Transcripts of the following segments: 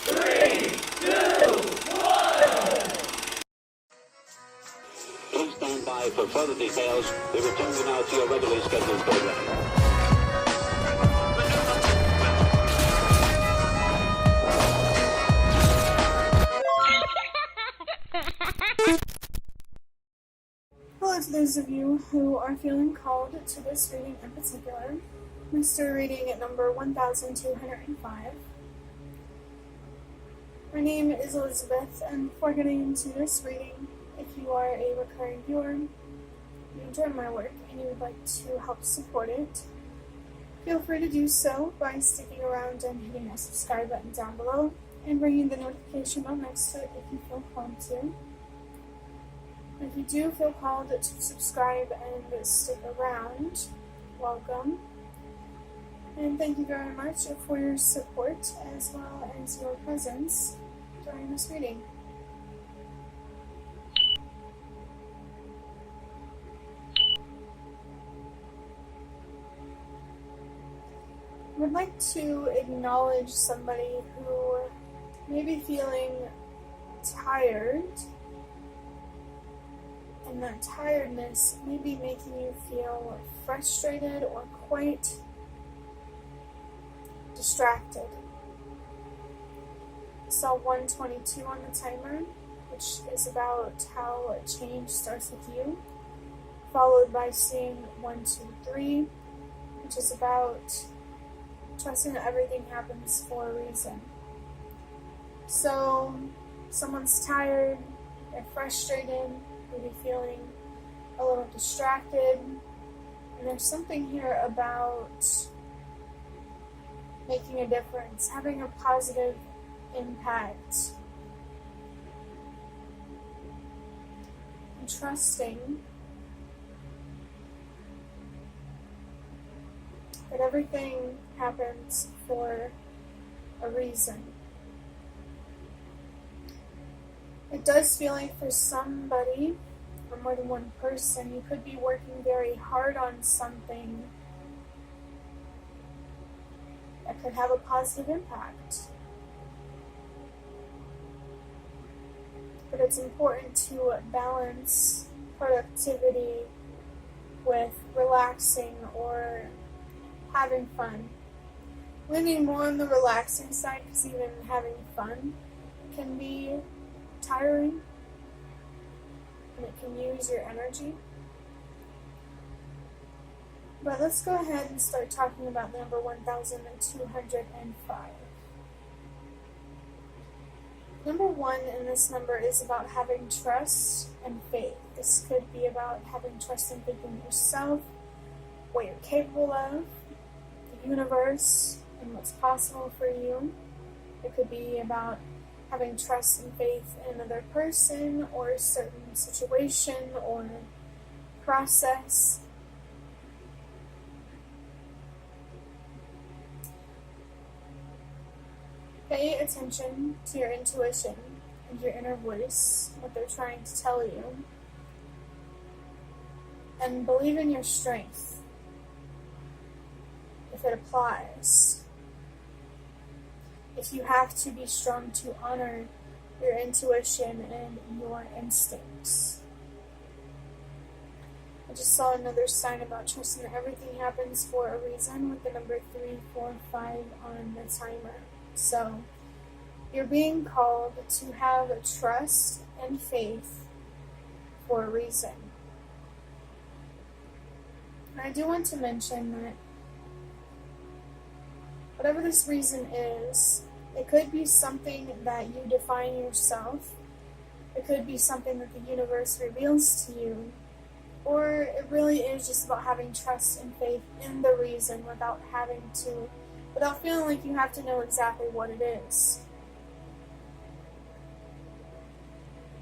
3, 2, 1. Please stand by for further details. We return you now to your regularly scheduled program. Hello to those of you who are feeling called to this reading in particular. Mystery reading at number 1205. My name is Elizabeth, and before getting into this reading, if you are a recurring viewer, you enjoy my work, and you would like to help support it, feel free to do so by sticking around and hitting that subscribe button down below, and ringing the notification bell next to it if you feel called to. If you do feel called to subscribe and stick around, welcome. And thank you very much for your support as well as your presence during this reading. I would like to acknowledge somebody who may be feeling tired, and that tiredness may be making you feel frustrated or quite distracted. I saw 122 on the timer, which is about how change starts with you, followed by seeing 123, which is about trusting that everything happens for a reason. So, someone's tired, they're frustrated, maybe feeling a little distracted, and there's something here about making a difference, having a positive impact, and trusting that everything happens for a reason. It does feel like for somebody, or more than one person, you could be working very hard on something that could have a positive impact. But it's important to balance productivity with relaxing or having fun. Leaning more on the relaxing side, because even having fun can be tiring, and it can use your energy. But let's go ahead and start talking about the number 1205. Number 1 in this number is about having trust and faith. This could be about having trust and faith in yourself, what you're capable of, the universe, and what's possible for you. It could be about having trust and faith in another person or a certain situation or process. Pay attention to your intuition and your inner voice, what they're trying to tell you, and believe in your strength if it applies. If you have to be strong to honor your intuition and your instincts. I just saw another sign about trusting that everything happens for a reason with the number 345 on the timer. So, you're being called to have trust and faith for a reason. And I do want to mention that whatever this reason is, it could be something that you define yourself, it could be something that the universe reveals to you, or it really is just about having trust and faith in the reason without feeling like you have to know exactly what it is.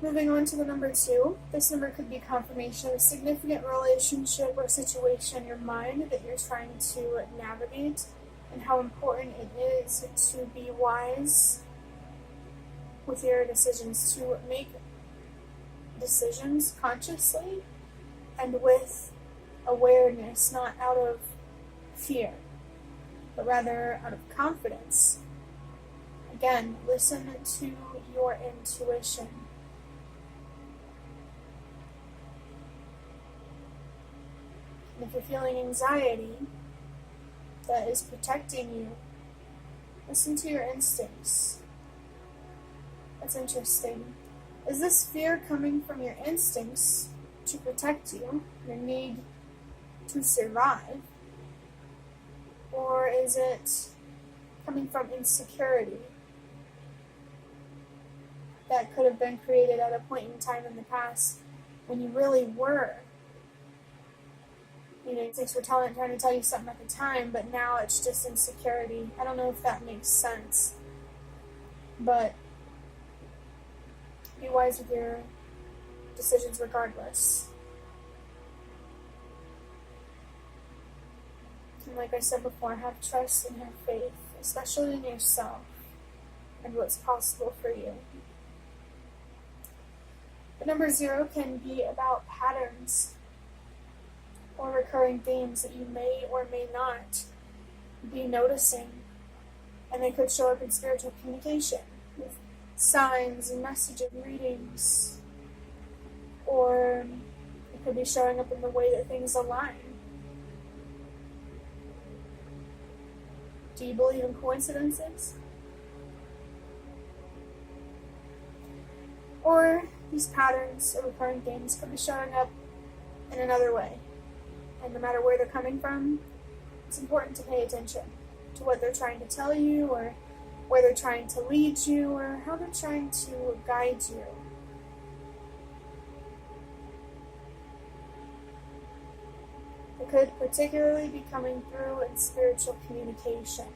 Moving on to the number 2, this number could be confirmation of a significant relationship or situation in your mind that you're trying to navigate, and how important it is to be wise with your decisions, to make decisions consciously and with awareness, not out of fear, but rather out of confidence and Again, listen to your intuition. And if you're feeling anxiety that is protecting you, listen to your instincts. That's interesting. Is this fear coming from your instincts to protect you, your need to survive? Or is it coming from insecurity that could have been created at a point in time in the past when you really were? You know, instincts were trying to tell you something at the time, but now it's just insecurity. I don't know if that makes sense. But be wise with your decisions regardless. And like I said before, have trust and have faith, especially in yourself and what's possible for you. The number 0 can be about patterns or recurring themes that you may or may not be noticing. And they could show up in spiritual communication with signs and messages and readings. Or it could be showing up in the way that things align. Do you believe in coincidences? Or these patterns or recurring themes could be showing up in another way. And no matter where they're coming from, it's important to pay attention to what they're trying to tell you, or where they're trying to lead you, or how they're trying to guide you. It could particularly be coming through in spiritual communication.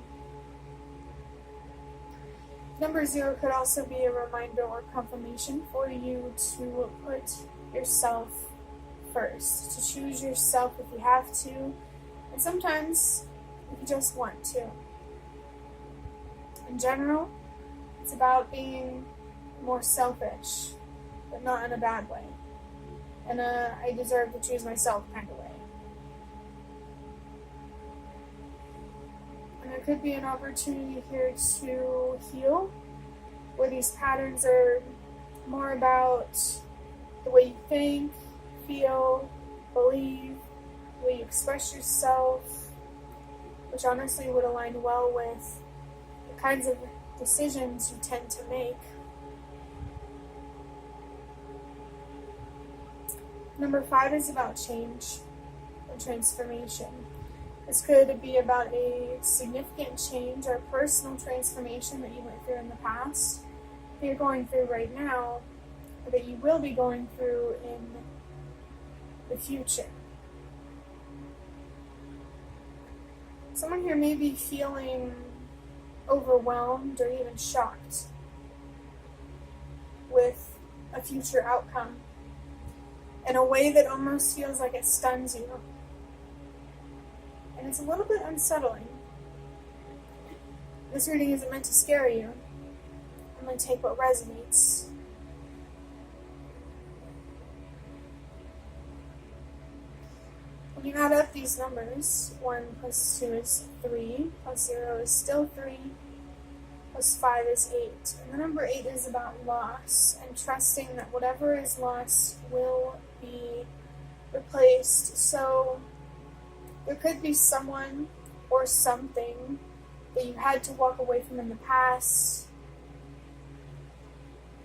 Number 0 could also be a reminder or confirmation for you to put yourself first, to choose yourself if you have to, and sometimes if you just want to. In general, it's about being more selfish, but not in a bad way. And I deserve to choose myself kind of way. And there could be an opportunity here to heal, where these patterns are more about the way you think, feel, believe, the way you express yourself, which honestly would align well with the kinds of decisions you tend to make. Number 5 is about change and transformation. This could be about a significant change or personal transformation that you went through in the past, that you're going through right now, or that you will be going through in the future. Someone here may be feeling overwhelmed or even shocked with a future outcome in a way that almost feels like it stuns you. And it's a little bit unsettling. This reading isn't meant to scare you. I'm going to take what resonates. When you add up these numbers, 1 plus 2 is 3, plus 0 is still 3, plus 5 is 8. And the number 8 is about loss and trusting that whatever is lost will be replaced. So there could be someone or something that you had to walk away from in the past,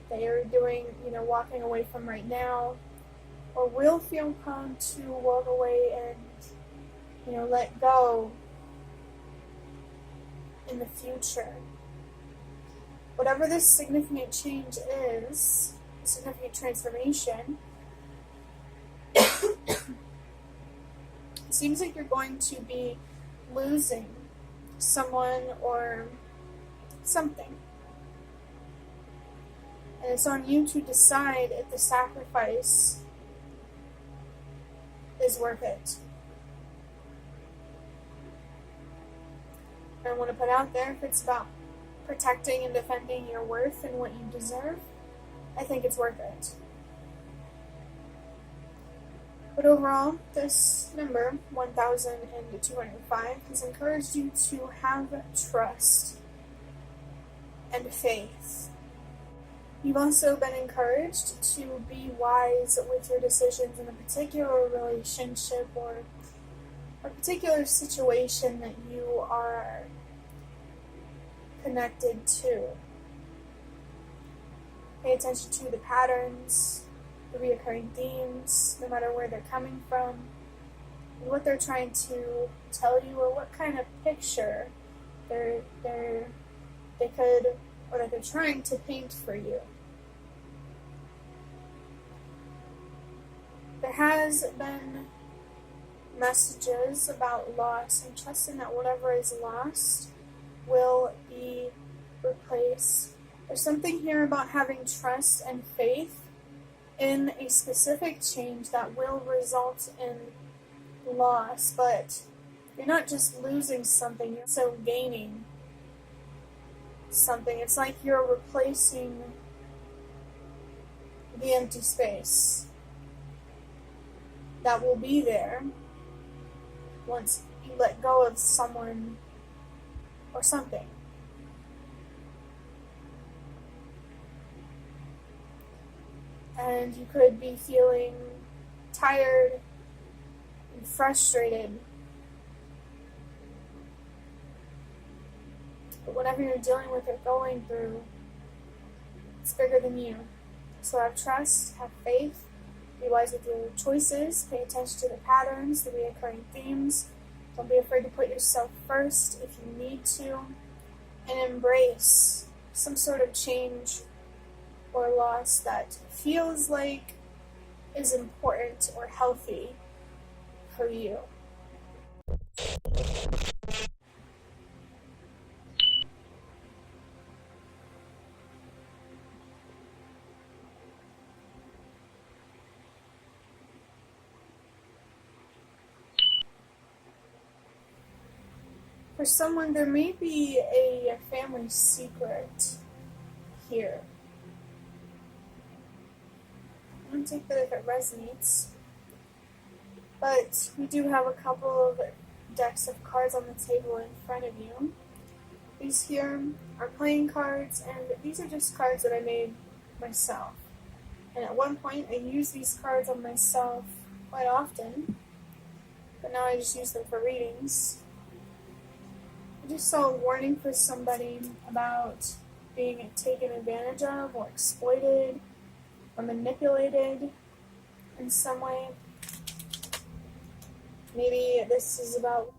that you're doing, walking away from right now, or will feel prone to walk away and, let go in the future. Whatever this significant change is, significant transformation, it seems like you're going to be losing someone or something. And it's on you to decide if the sacrifice is worth it. And I want to put out there, if it's about protecting and defending your worth and what you deserve, I think it's worth it. But overall, this number, 1,205, has encouraged you to have trust and faith. You've also been encouraged to be wise with your decisions in a particular relationship or a particular situation that you are connected to. Pay attention to the patterns, the reoccurring themes, no matter where they're coming from, and what they're trying to tell you, or what kind of picture they could, or that they're trying to paint for you. There has been messages about loss, and trusting that whatever is lost will be replaced. There's something here about having trust and faith in a specific change that will result in loss, but you're not just losing something, you're also gaining something. It's like you're replacing the empty space that will be there once you let go of someone or something. And you could be feeling tired and frustrated. But whatever you're dealing with or going through, it's bigger than you. So have trust, have faith, be wise with your choices, pay attention to the patterns, the reoccurring themes. Don't be afraid to put yourself first if you need to, and embrace some sort of change or loss that feels like is important or healthy for you. For someone, there may be a family secret here. I'm going to take that if it resonates. But we do have a couple of decks of cards on the table in front of you. These here are playing cards, and these are just cards that I made myself. And at one point, I used these cards on myself quite often, but now I just use them for readings. I just saw a warning for somebody about being taken advantage of or exploited or manipulated in some way. Maybe this is about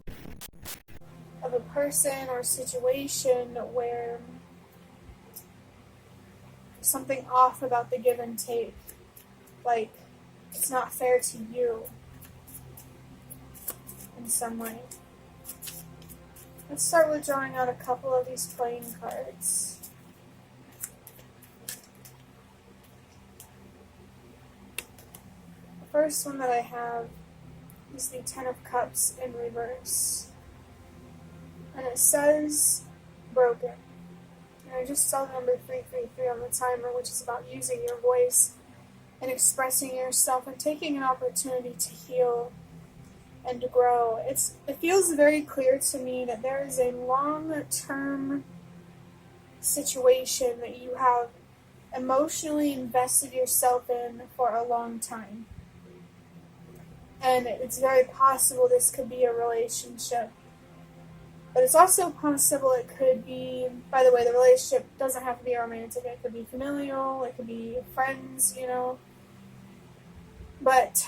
of a person or situation where there's something off about the give and take, like it's not fair to you in some way. Let's start with drawing out a couple of these playing cards. The first one that I have is the Ten of Cups in reverse. And it says broken. And I just saw the number 333 on the timer, which is about using your voice and expressing yourself and taking an opportunity to heal and to grow. It feels very clear to me that there is a long-term situation that you have emotionally invested yourself in for a long time. And it's very possible this could be a relationship. But it's also possible it could be, by the way, the relationship doesn't have to be romantic. It could be familial, it could be friends, you know. But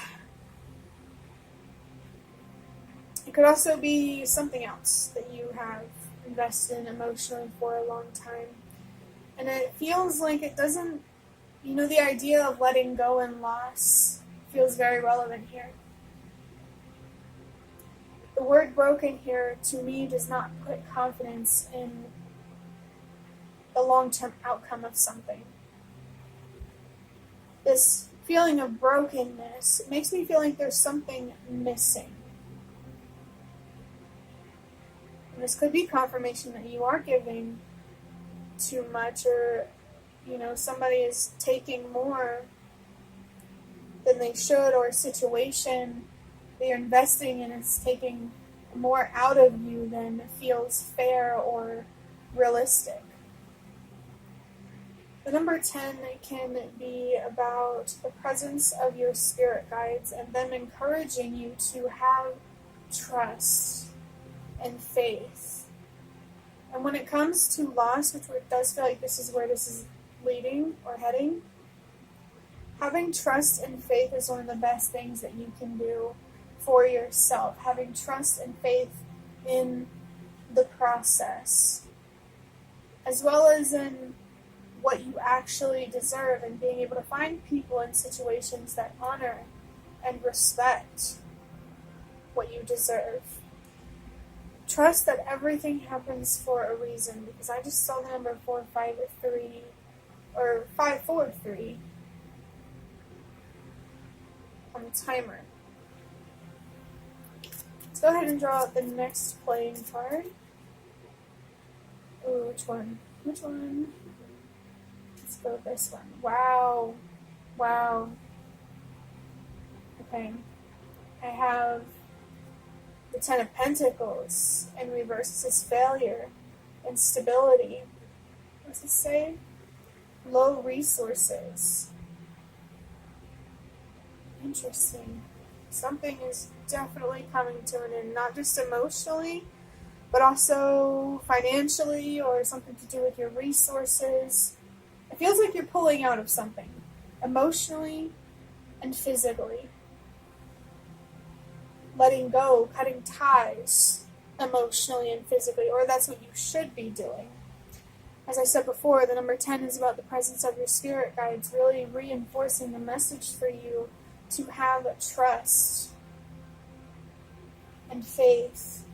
it could also be something else that you have invested in emotionally for a long time. And it feels like it doesn't, you know, the idea of letting go and loss feels very relevant here. The word broken here, to me, does not put confidence in the long-term outcome of something. This feeling of brokenness makes me feel like there's something missing. And this could be confirmation that you are giving too much, or, you know, somebody is taking more than they should, or a situation that you're investing in is taking more out of you than feels fair or realistic. The number 10 can be about the presence of your spirit guides and them encouraging you to have trust and faith. And when it comes to loss, which does feel like this is where this is leading or heading, having trust and faith is one of the best things that you can do for yourself. Having trust and faith in the process, as well as in what you actually deserve, and being able to find people in situations that honor and respect what you deserve. Trust that everything happens for a reason, because I just saw the number 453 or 543 on the timer. Let's go ahead and draw out the next playing card. Ooh, which one? Which one? Let's go with this one. Wow. Wow. Okay. I have the Ten of Pentacles in reverse. It says failure, instability. What does it say? Low resources. Interesting. Something is definitely coming to an end, not just emotionally, but also financially, or something to do with your resources. It feels like you're pulling out of something, emotionally and physically. Letting go, cutting ties, emotionally and physically, or that's what you should be doing. As I said before, the number 10 is about the presence of your spirit guides, really reinforcing the message for you to have trust and faith.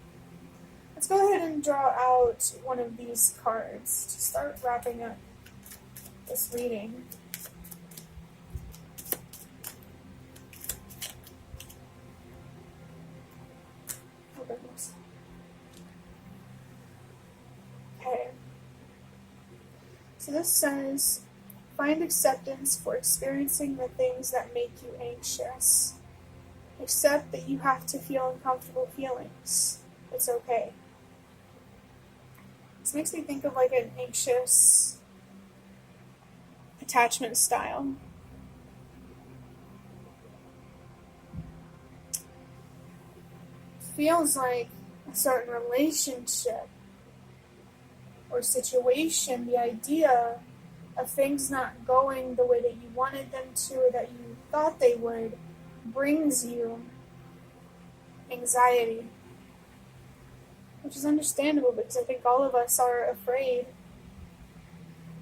Let's go ahead and draw out one of these cards to start wrapping up this reading. Oh, goodness. Okay. So this says, find acceptance for experiencing the things that make you anxious. Accept that you have to feel uncomfortable feelings. It's okay. This makes me think of like an anxious attachment style. Feels like a certain relationship or situation, the idea of things not going the way that you wanted them to or that you thought they would, brings you anxiety. Which is understandable, because I think all of us are afraid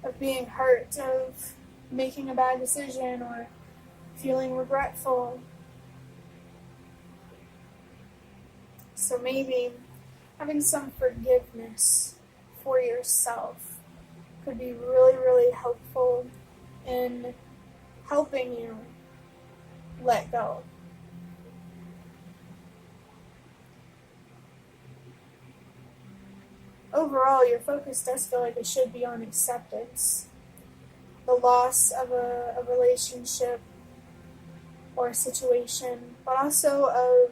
of being hurt, of making a bad decision, or feeling regretful. So maybe having some forgiveness for yourself could be really, really helpful in helping you let go. Overall, your focus does feel like it should be on acceptance. The loss of a relationship or a situation, but also of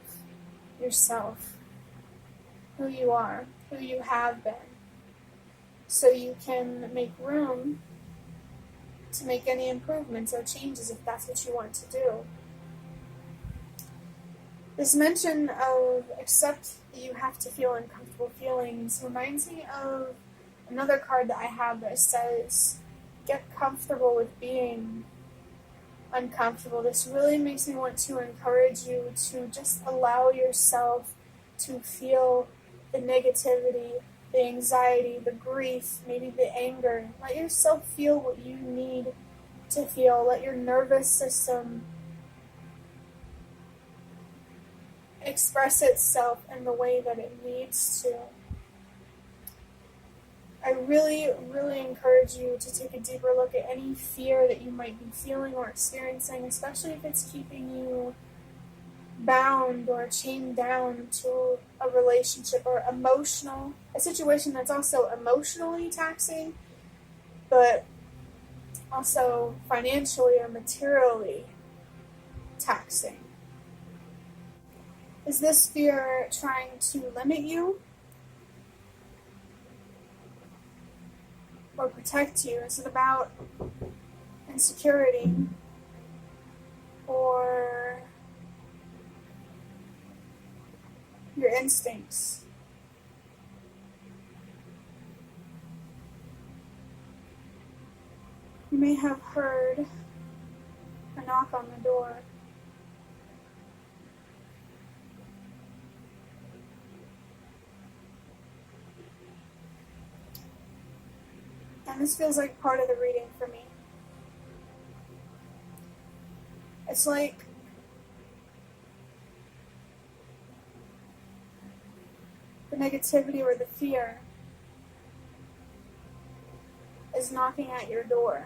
yourself, who you are, who you have been, so you can make room to make any improvements or changes if that's what you want to do. This mention of accept that you have to feel uncomfortable feelings reminds me of another card that I have that says, get comfortable with being uncomfortable. This really makes me want to encourage you to just allow yourself to feel the negativity, the anxiety, the grief, maybe the anger. Let yourself feel what you need to feel. Let your nervous system express itself in the way that it needs to. I really, really encourage you to take a deeper look at any fear that you might be feeling or experiencing, especially if it's keeping you bound or chained down to a relationship or a situation that's also emotionally taxing, but also financially or materially taxing. Is this fear trying to limit you? or protect you? Is it about insecurity or your instincts? You may have heard a knock on the door. And this feels like part of the reading for me. It's like the negativity or the fear is knocking at your door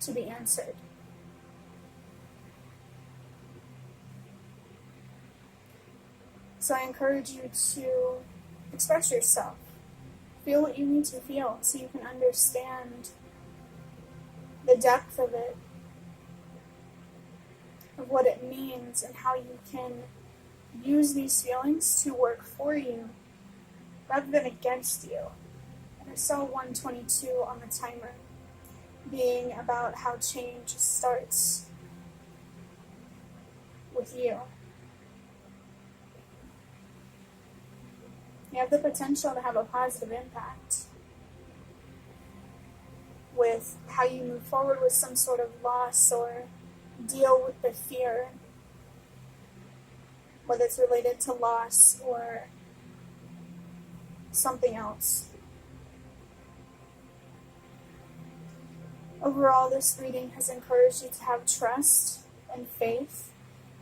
to be answered. So I encourage you to express yourself. Feel what you need to feel so you can understand the depth of it, of what it means, and how you can use these feelings to work for you rather than against you. And I saw 122 on the timer being about how change starts with you. You have the potential to have a positive impact with how you move forward with some sort of loss or deal with the fear, whether it's related to loss or something else. Overall, this reading has encouraged you to have trust and faith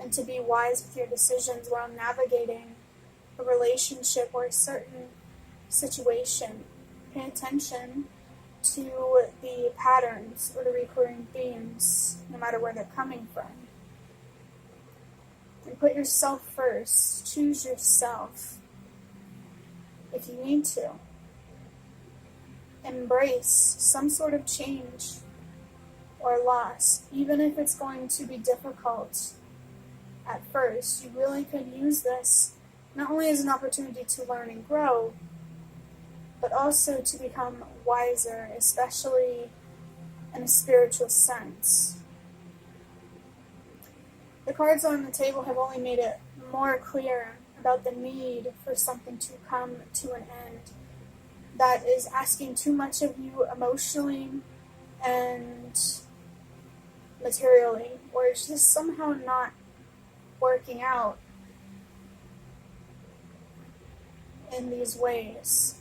and to be wise with your decisions while navigating a relationship or a certain situation. Pay attention to the patterns or the recurring themes, no matter where they're coming from. And put yourself first. Choose yourself if you need to. Embrace some sort of change or loss, even if it's going to be difficult at first. You really could use this not only as an opportunity to learn and grow, but also to become wiser, especially in a spiritual sense. The cards on the table have only made it more clear about the need for something to come to an end that is asking too much of you emotionally and materially, or it's just somehow not working out in these ways.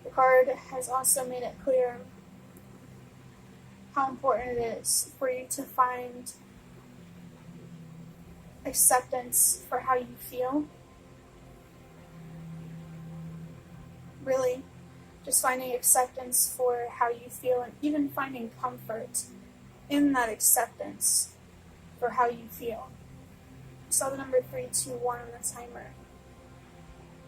The card has also made it clear how important it is for you to find acceptance for how you feel. Really, just finding acceptance for how you feel and even finding comfort in that acceptance for how you feel. Saw the number 321 on the timer,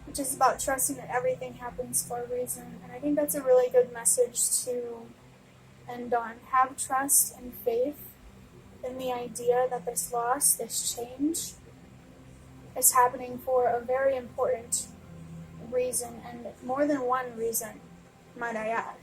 which is about trusting that everything happens for a reason. And I think that's a really good message to end on. Have trust and faith in the idea that this loss, this change, is happening for a very important reason, and more than one reason, might I add.